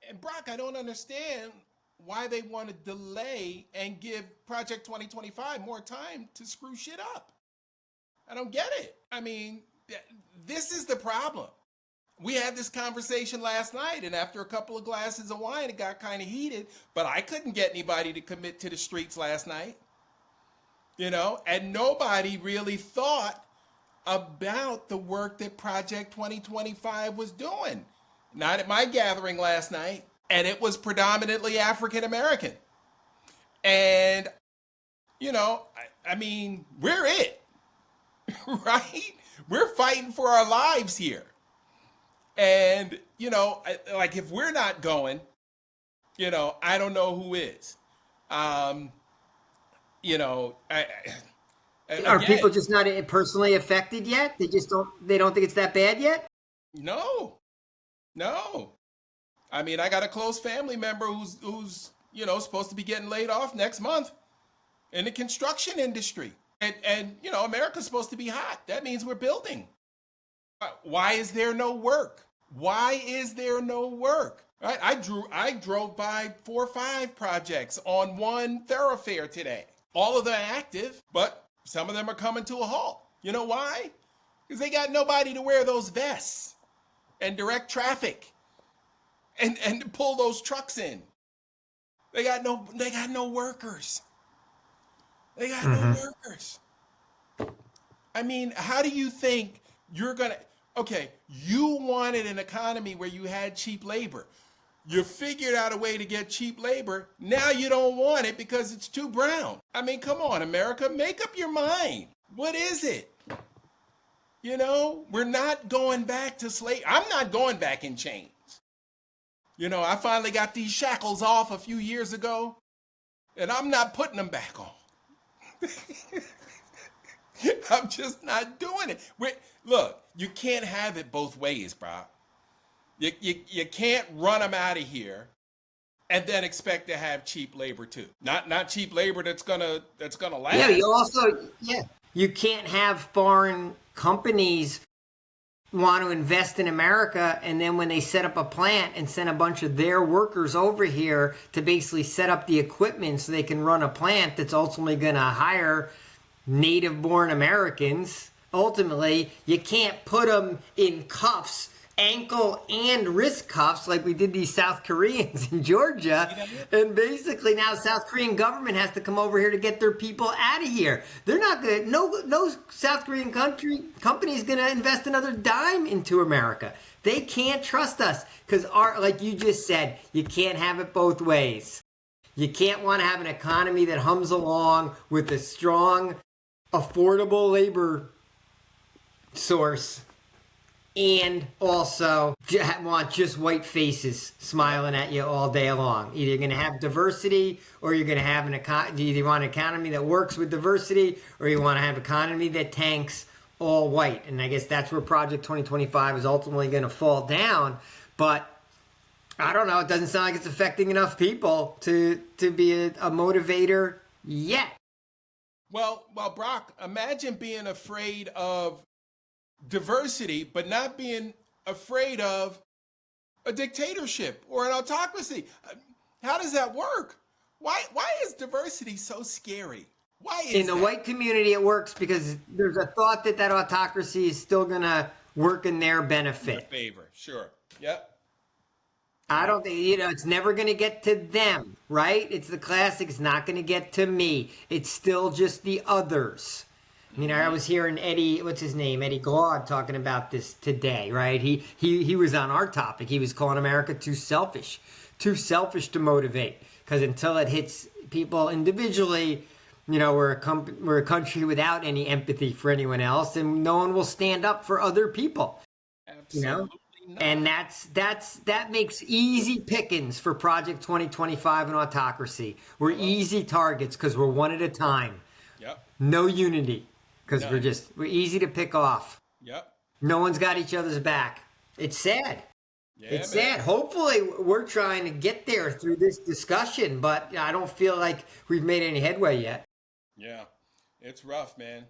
And Brock, I don't understand why they want to delay and give Project 2025 more time to screw shit up. I don't get it. I mean, this is the problem. We had this conversation last night, and after a couple of glasses of wine, it got kind of heated, but I couldn't get anybody to commit to the streets last night. And nobody really thought about the work that Project 2025 was doing. Not at my gathering last night, and it was predominantly African American. And, I mean, we're it, right? We're fighting for our lives here. And, if we're not going, I don't know who is. Are people just not personally affected yet? They don't think it's that bad yet? No. I mean, I got a close family member who's supposed to be getting laid off next month in the construction industry. And America's supposed to be hot. That means we're building. Why is there no work? Why is there no work? Right? I drove by 4 or 5 projects on one thoroughfare today. All of them are active, but some of them are coming to a halt. You know why? Because they got nobody to wear those vests and direct traffic and to pull those trucks in. They got no workers. They got no workers. I mean, how do you think you're gonna? Okay, you wanted an economy where you had cheap labor. You figured out a way to get cheap labor. Now you don't want it because it's too brown. I mean, come on, America, make up your mind. What is it? We're not going back to slavery. I'm not going back in chains. I finally got these shackles off a few years ago, and I'm not putting them back on. I'm just not doing it. Look, you can't have it both ways, bro. You can't run them out of here and then expect to have cheap labor too. Not cheap labor that's gonna last. Yeah, you can't have foreign companies want to invest in America, and then when they set up a plant and send a bunch of their workers over here to basically set up the equipment so they can run a plant that's ultimately going to hire native-born Americans. Ultimately, you can't put them in cuffs, ankle and wrist cuffs like we did these South Koreans in Georgia. And basically now the South Korean government has to come over here to get their people out of here. They're not going to, no South Korean company is going to invest another dime into America. They can't trust us because, like you just said, you can't have it both ways. You can't want to have an economy that hums along with a strong, affordable labor source and also want just white faces smiling at you all day long. Either you're going to have diversity or you're going to have either you want an economy that works with diversity or you want to have an economy that tanks all white. And I guess that's where Project 2025 is ultimately going to fall down. But I don't know. It doesn't sound like it's affecting enough people to be a motivator yet. Well, Brock, imagine being afraid of diversity, but not being afraid of a dictatorship or an autocracy. How does that work? Why is diversity so scary? Why is in the white community it works because there's a thought that autocracy is still going to work in their benefit. In favor, sure. Yep. I don't think, it's never going to get to them, right? It's the classic, it's not going to get to me. It's still just the others. I was hearing Eddie, what's his name? Eddie Glaude talking about this today, right? He was on our topic. He was calling America too selfish to motivate. Because until it hits people individually, we're a country without any empathy for anyone else, and no one will stand up for other people. Absolutely. And that makes easy pickings for Project 2025 and autocracy. We're easy targets because we're one at a time. Yep. No unity because we're easy to pick off. Yep. No one's got each other's back. It's sad. Yeah, it's sad. Hopefully we're trying to get there through this discussion, but I don't feel like we've made any headway yet. Yeah. It's rough, man.